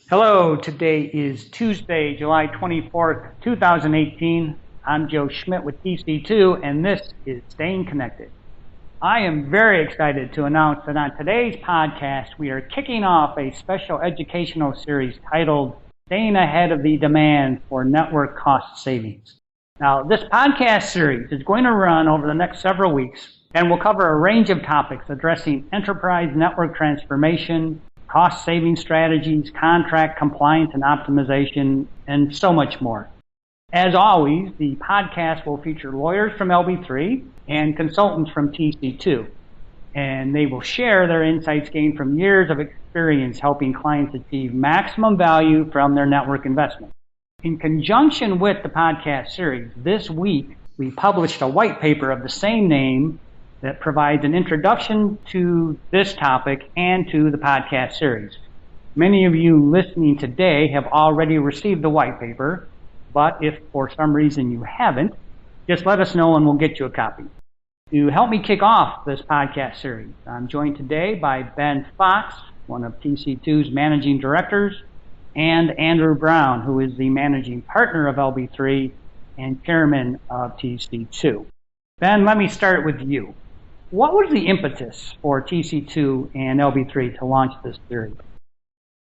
Hello, today is Tuesday, July 24th, 2018. I'm Joe Schmidt with TC2, and this is Staying Connected. I am very excited to announce that on today's podcast, we are kicking off a special educational series titled Staying Ahead of the Demand for Network Cost Savings. Now, this podcast series is going to run over the next several weeks and will cover a range of topics addressing enterprise network transformation, cost-saving strategies, contract compliance and optimization, and so much more. As always, the podcast will feature lawyers from LB3 and consultants from TC2, and they will share their insights gained from years of experience helping clients achieve maximum value from their network investment. In conjunction with the podcast series, this week we published a white paper of the same name that provides an introduction to this topic and to the podcast series. Many of you listening today have already received the white paper, but if for some reason you haven't, just let us know and we'll get you a copy. To help me kick off this podcast series, I'm joined today by Ben Fox, one of TC2's managing directors, and Andrew Brown, who is the managing partner of LB3 and chairman of TC2. Ben, let me start with you. What was the impetus for TC2 and LB3 to launch this series?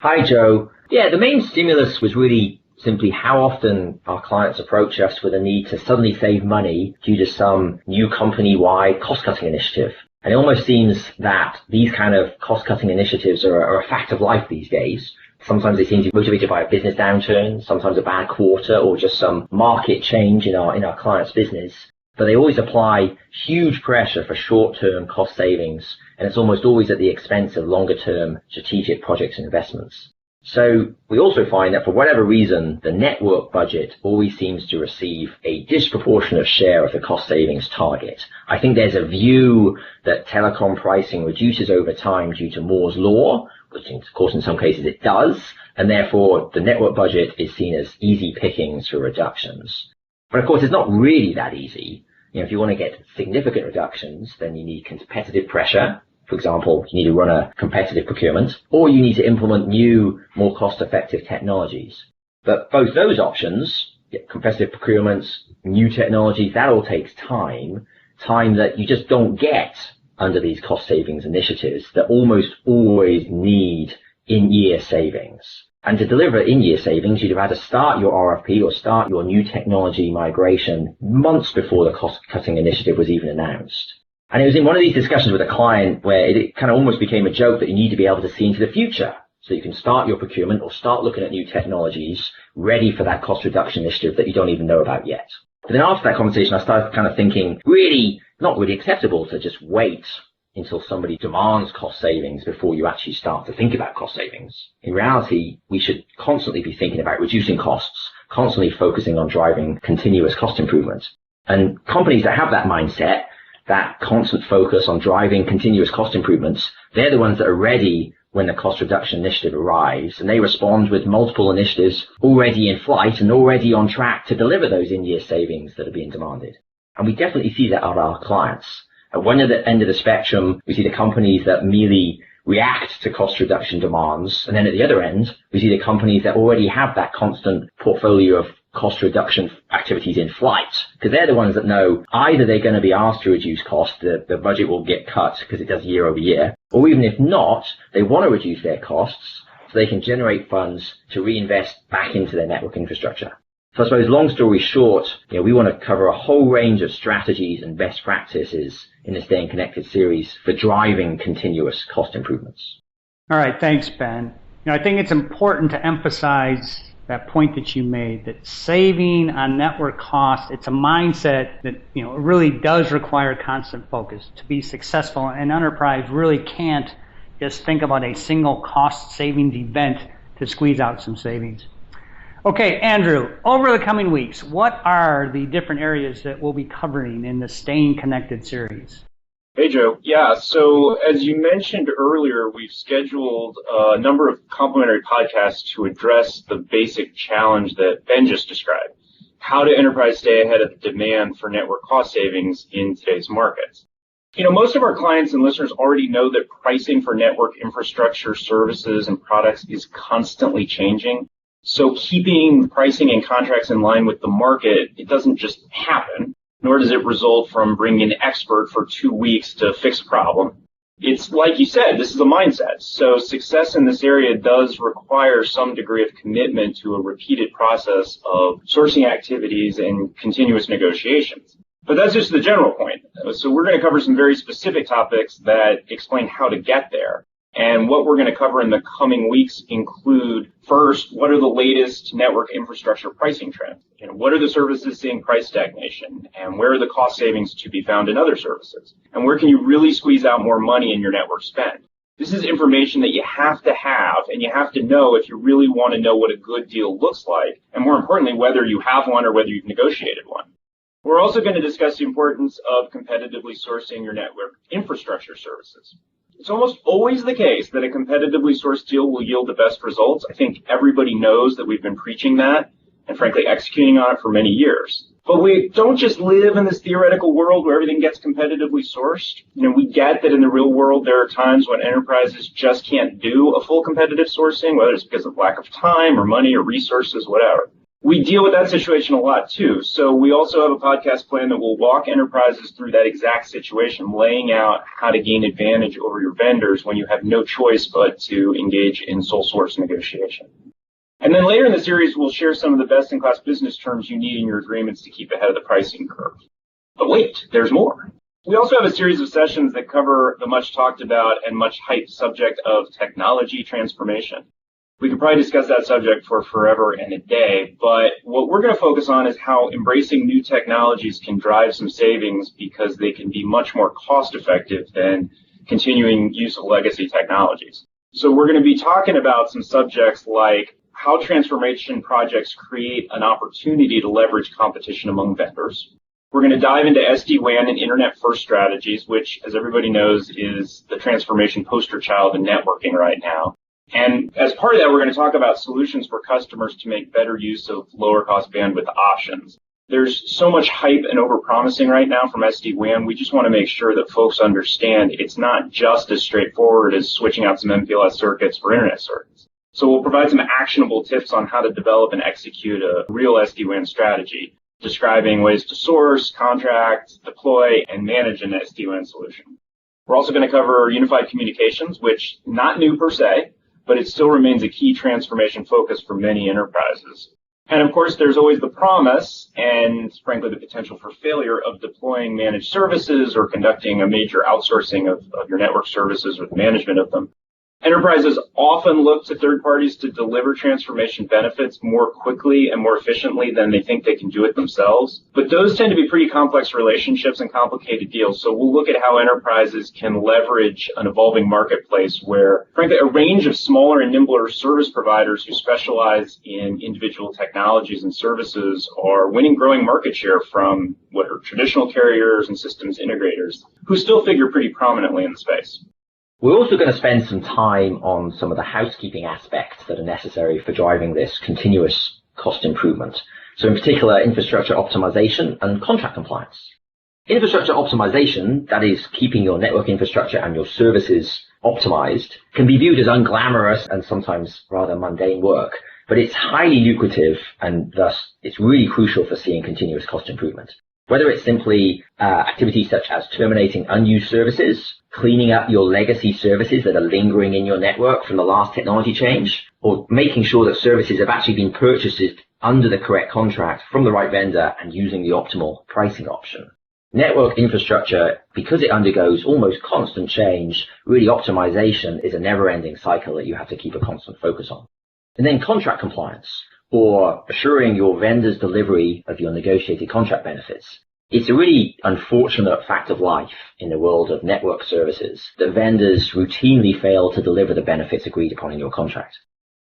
Hi, Joe. Yeah, the main stimulus was really simply how often our clients approach us with a need to suddenly save money due to some new company-wide cost-cutting initiative. And it almost seems that these kind of cost-cutting initiatives are a fact of life these days. Sometimes they seem to be motivated by a business downturn, sometimes a bad quarter, or just some market change in our client's business. But they always apply huge pressure for short-term cost savings, and it's almost always at the expense of longer-term strategic projects and investments. So we also find that for whatever reason, the network budget always seems to receive a disproportionate share of the cost savings target. I think there's a view that telecom pricing reduces over time due to Moore's law, which of course in some cases it does, and therefore the network budget is seen as easy pickings for reductions. But of course, it's not really that easy. If you want to get significant reductions, then you need competitive pressure. For example, you need to run a competitive procurement, or you need to implement new, more cost-effective technologies. But both those options, competitive procurements, new technologies, that all takes time that you just don't get under these cost savings initiatives that almost always need in-year savings. And to deliver in-year savings, you'd have had to start your RFP or start your new technology migration months before the cost-cutting initiative was even announced. And it was in one of these discussions with a client where it kind of almost became a joke that you need to be able to see into the future so you can start your procurement or start looking at new technologies ready for that cost reduction initiative that you don't even know about yet. But then after that conversation, I started kind of thinking, really, not really acceptable to just wait until somebody demands cost savings before you actually start to think about cost savings. In reality, we should constantly be thinking about reducing costs, constantly focusing on driving continuous cost improvement. And companies that have that mindset, that constant focus on driving continuous cost improvements, they're the ones that are ready when the cost reduction initiative arrives, and they respond with multiple initiatives already in flight and already on track to deliver those in-year savings that are being demanded. And we definitely see that at our clients. At one end of the spectrum, we see the companies that merely react to cost reduction demands. And then at the other end, we see the companies that already have that constant portfolio of cost reduction activities in flight. Because they're the ones that know either they're going to be asked to reduce costs, the budget will get cut because it does year over year, or even if not, they want to reduce their costs so they can generate funds to reinvest back into their network infrastructure. So I suppose, long story short, we want to cover a whole range of strategies and best practices in the Staying Connected series for driving continuous cost improvements. All right, thanks, Ben. I think it's important to emphasize that point that you made, that saving on network costs, it's a mindset that it really does require constant focus. To be successful, an enterprise really can't just think about a single cost savings event to squeeze out some savings. Okay, Andrew, over the coming weeks, what are the different areas that we'll be covering in the Staying Connected series? Hey, Joe. Yeah, so as you mentioned earlier, we've scheduled a number of complementary podcasts to address the basic challenge that Ben just described. How do enterprises stay ahead of the demand for network cost savings in today's markets? Most of our clients and listeners already know that pricing for network infrastructure services and products is constantly changing. So keeping pricing and contracts in line with the market, it doesn't just happen, nor does it result from bringing an expert for 2 weeks to fix a problem. It's like you said, this is a mindset. So success in this area does require some degree of commitment to a repeated process of sourcing activities and continuous negotiations. But that's just the general point. So we're going to cover some very specific topics that explain how to get there. And what we're going to cover in the coming weeks include, first, what are the latest network infrastructure pricing trends? What are the services seeing price stagnation? And where are the cost savings to be found in other services? And where can you really squeeze out more money in your network spend? This is information that you have to have, and you have to know if you really want to know what a good deal looks like, and more importantly, whether you have one or whether you've negotiated one. We're also going to discuss the importance of competitively sourcing your network infrastructure services. It's almost always the case that a competitively sourced deal will yield the best results. I think everybody knows that we've been preaching that and frankly executing on it for many years. But we don't just live in this theoretical world where everything gets competitively sourced. We get that in the real world there are times when enterprises just can't do a full competitive sourcing, whether it's because of lack of time or money or resources, whatever. We deal with that situation a lot too. So we also have a podcast plan that will walk enterprises through that exact situation, laying out how to gain advantage over your vendors when you have no choice but to engage in sole source negotiation. And then later in the series, we'll share some of the best-in-class business terms you need in your agreements to keep ahead of the pricing curve. But wait, there's more. We also have a series of sessions that cover the much talked about and much hyped subject of technology transformation. We could probably discuss that subject for forever and a day, but what we're going to focus on is how embracing new technologies can drive some savings because they can be much more cost-effective than continuing use of legacy technologies. So we're going to be talking about some subjects like how transformation projects create an opportunity to leverage competition among vendors. We're going to dive into SD-WAN and Internet-first strategies, which, as everybody knows, is the transformation poster child in networking right now. And as part of that, we're going to talk about solutions for customers to make better use of lower cost bandwidth options. There's so much hype and overpromising right now from SD-WAN. We just want to make sure that folks understand it's not just as straightforward as switching out some MPLS circuits for Internet circuits. So we'll provide some actionable tips on how to develop and execute a real SD-WAN strategy, describing ways to source, contract, deploy, and manage an SD-WAN solution. We're also going to cover unified communications, which not new per se, but it still remains a key transformation focus for many enterprises. And of course, there's always the promise and frankly the potential for failure of deploying managed services or conducting a major outsourcing of your network services or the management of them. Enterprises often look to third parties to deliver transformation benefits more quickly and more efficiently than they think they can do it themselves. But those tend to be pretty complex relationships and complicated deals. So we'll look at how enterprises can leverage an evolving marketplace where, frankly, a range of smaller and nimbler service providers who specialize in individual technologies and services are winning growing market share from what are traditional carriers and systems integrators who still figure pretty prominently in the space. We're also going to spend some time on some of the housekeeping aspects that are necessary for driving this continuous cost improvement. So in particular, infrastructure optimization and contract compliance. Infrastructure optimization, that is keeping your network infrastructure and your services optimized, can be viewed as unglamorous and sometimes rather mundane work, but it's highly lucrative and thus it's really crucial for seeing continuous cost improvement. Whether it's simply activities such as terminating unused services, cleaning up your legacy services that are lingering in your network from the last technology change, or making sure that services have actually been purchased under the correct contract from the right vendor and using the optimal pricing option. Network infrastructure, because it undergoes almost constant change, really optimization is a never-ending cycle that you have to keep a constant focus on. And then contract compliance, or assuring your vendor's delivery of your negotiated contract benefits. It's a really unfortunate fact of life in the world of network services that vendors routinely fail to deliver the benefits agreed upon in your contract.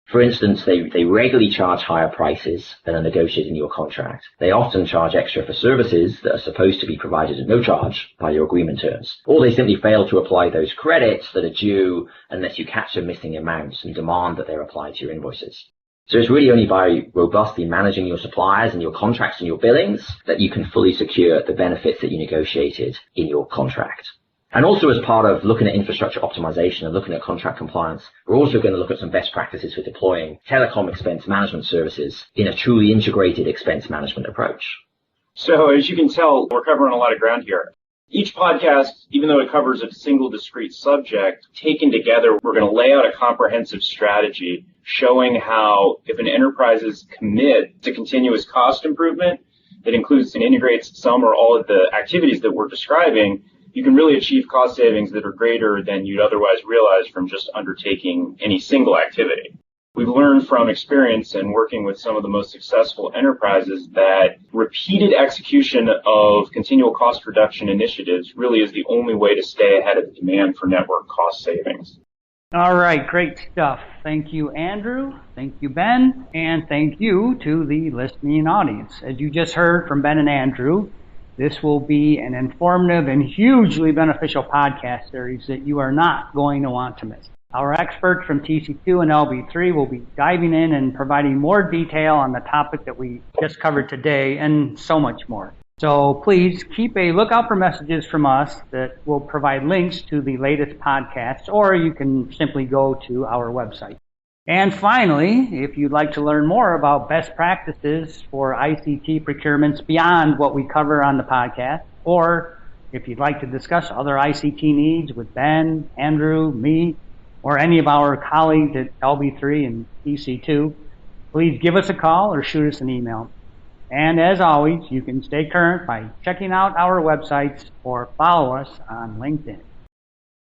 For instance, they regularly charge higher prices than are negotiated in your contract. They often charge extra for services that are supposed to be provided at no charge by your agreement terms. Or they simply fail to apply those credits that are due unless you catch them missing amounts and demand that they're applied to your invoices. So it's really only by robustly managing your suppliers and your contracts and your billings that you can fully secure the benefits that you negotiated in your contract. And also as part of looking at infrastructure optimization and looking at contract compliance, we're also going to look at some best practices for deploying telecom expense management services in a truly integrated expense management approach. So as you can tell, we're covering a lot of ground here. Each podcast, even though it covers a single discrete subject, taken together, we're going to lay out a comprehensive strategy showing how if an enterprise is commit to continuous cost improvement that includes and integrates some or all of the activities that we're describing, you can really achieve cost savings that are greater than you'd otherwise realize from just undertaking any single activity. We've learned from experience in working with some of the most successful enterprises that repeated execution of continual cost reduction initiatives really is the only way to stay ahead of the demand for network cost savings. All right, great stuff. Thank you, Andrew. Thank you, Ben. And thank you to the listening audience. As you just heard from Ben and Andrew, this will be an informative and hugely beneficial podcast series that you are not going to want to miss. Our experts from TC2 and LB3 will be diving in and providing more detail on the topic that we just covered today and so much more. So please keep a lookout for messages from us that will provide links to the latest podcasts, or you can simply go to our website. And finally, if you'd like to learn more about best practices for ICT procurements beyond what we cover on the podcast, or if you'd like to discuss other ICT needs with Ben, Andrew, me, or any of our colleagues at LB3 and TC2, please give us a call or shoot us an email. And as always, you can stay current by checking out our websites or follow us on LinkedIn.